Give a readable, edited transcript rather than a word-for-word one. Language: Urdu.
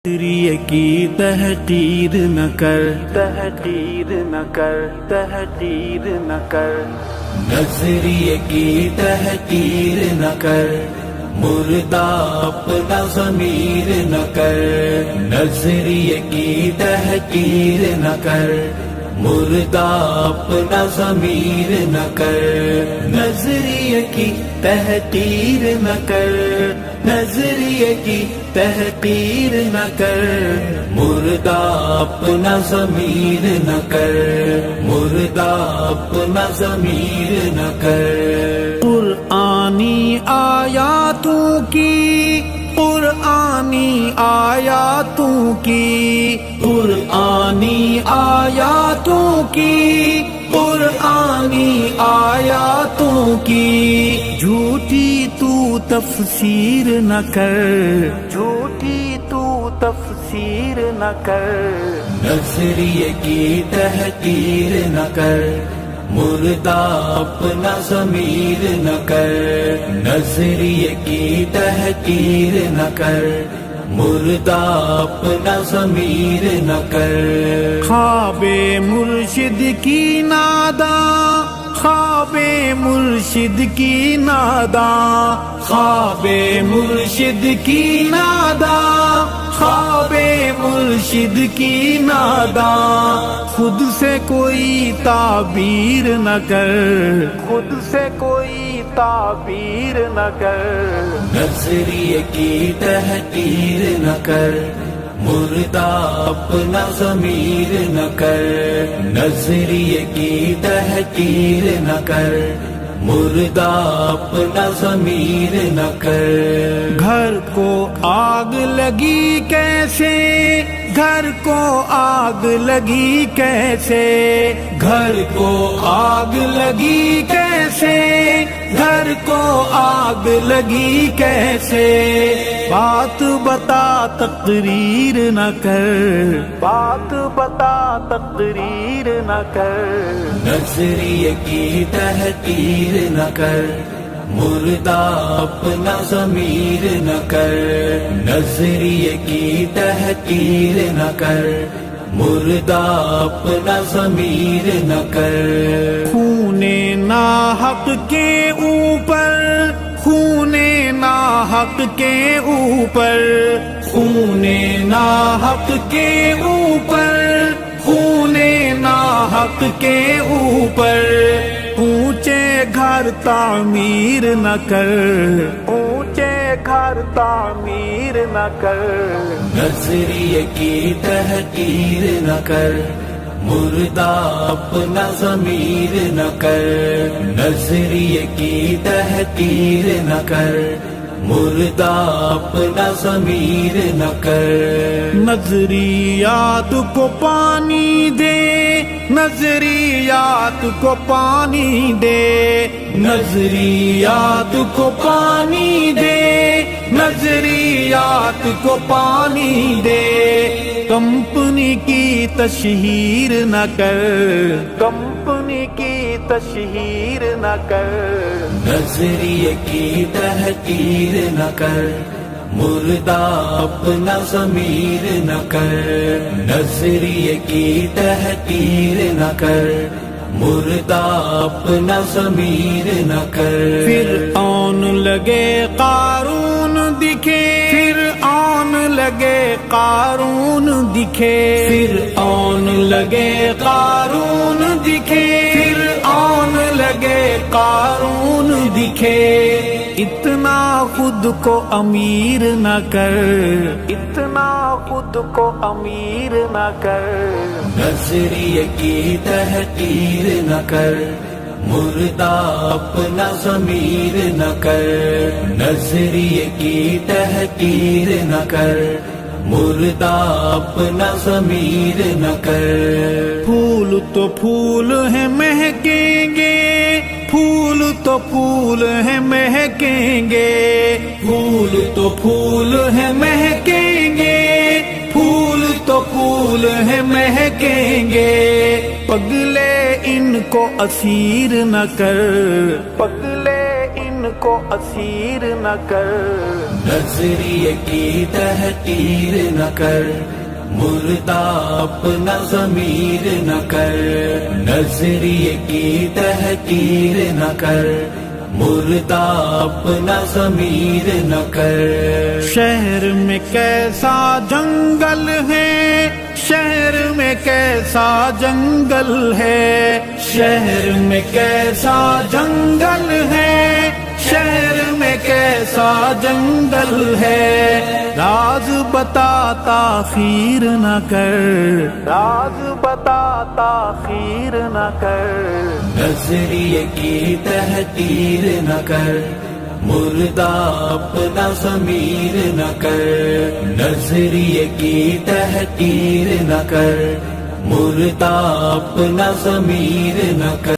نظریے کی تحقیر نہ کر، تحقیر نہ کر، تحقیر نہ کر، نظریے کی تحقیر نہ کر، مردہ اپنا ضمیر نہ کر، نظریے کی تحقیر نہ کر، مردہ اپنا ضمیر نہ کر، نظریے کی تحقیر نہ کر، نظریے کی تحقیر نہ کر، مردہ اپنا ضمیر نہ کر، مردہ اپنا ضمیر نہ کر۔ قرآنی آیاتوں کی، قرآنی آیاتوں کی، قرآنی آیاتوں کی، قرآنی آیاتوں کی جھوٹی تو تفسیر نہ کر، جھوٹی تو تفسیر نہ کر، نظریے کی تحقیر نہ کر، مردہ اپنا ضمیر نہ کر، نظریے کی تحقیر نہ کر، مردہ اپنا ضمیر نہ کر۔ خواب مرشد کی ناداں، خواب مرشد کی ناداں، خواب مرشد کی ناداں، خواب مرشد کی ناداں، خود سے کوئی تعبیر نہ کر، خود سے کوئی تعبیر نہ کر، نظریے کی تحقیر نہ کر، مردہ اپنا ضمیر نہ کر، نظریے کی تحقیر نہ کر، مردہ اپنا ضمیر نہ کر۔ گھر کو آگ لگی کیسے، گھر کو آگ لگی کیسے، گھر کو آگ لگی کیسے، گھر کو آگ لگی کیسے، بات بتا تقریر نہ کر، بات بتا تقریر نہ کر، نظریے کی تحقیر نہ کر، مردہ اپنا ضمیر نہ کر، نظریے کی تحقیر نہ کر، مردہ اپنا ضمیر نہ کر۔ خون ناحق کے اوپر، خون ناحق کے اوپر، خون ناحق کے اوپر، خون ناحق کے اوپر، اونچے گھر تعمیر نہ کر، اونچے گھر تعمیر نہ کر، نظریے کی تحقیر نہ کر، مردہ اپنا ضمیر نہ کر، نظریے کی تحقیر نہ کر، مردہ اپنا ضمیر نہ کر۔ نظریات کو پانی دے، نظریات کو پانی دے، نظریات کو پانی دے، نظریات کو پانی دے، کمپنی کی تشہیر نہ کر، کمپنی کی تشہیر نہ کر، نظریے کی تحقیر نہ کر، مردہ اپنا ضمیر نہ کر، نظریے کی تحقیر نہ کر، مردہ اپنا ضمیر نہ کر۔ فرعون لگے قارون دکھے، فرعون لگے قارون دکھے، فرعون لگے قارون دکھے، فرعون لگے قارون دکھے، اتنا خود کو امیر نہ کر، اتنا خود کو امیر نہ کر، نظریے کی تحقیر نہ کر، مردہ اپنا ضمیر نہ کر، نظریے کی تحقیر نہ کر، مردہ اپنا ضمیر نہ کر۔ پھول تو پھول ہیں مہکیں گے، پھول تو پھول ہیں مہکیں گے، پھول تو پھول ہیں مہکیں گے، پھول تو پھول ہیں مہکیں گے، پگلے ان کو اسیر نہ کر، پگلے ان کو اسیر نہ کر، نظریے کی تحقیر نہ کر، مردہ اپنا ضمیر نہ کر، نظریے کی تحقیر نہ کر، مردہ اپنا ضمیر نہ کر۔ شہر میں کیسا جنگل ہے، شہر میں کیسا جنگل ہے، شہر میں کیسا جنگل ہے، شہر میں کیسا جنگل ہے، راز بتا تاخیر نہ کر، راز بتا تاخیر نہ کر، نظریے کی تحقیر نہ کر، مردہ اپنا ضمیر نہ کر، نظریے کی تحقیر نہ کر، مردہ اپنا ضمیر نہ کر۔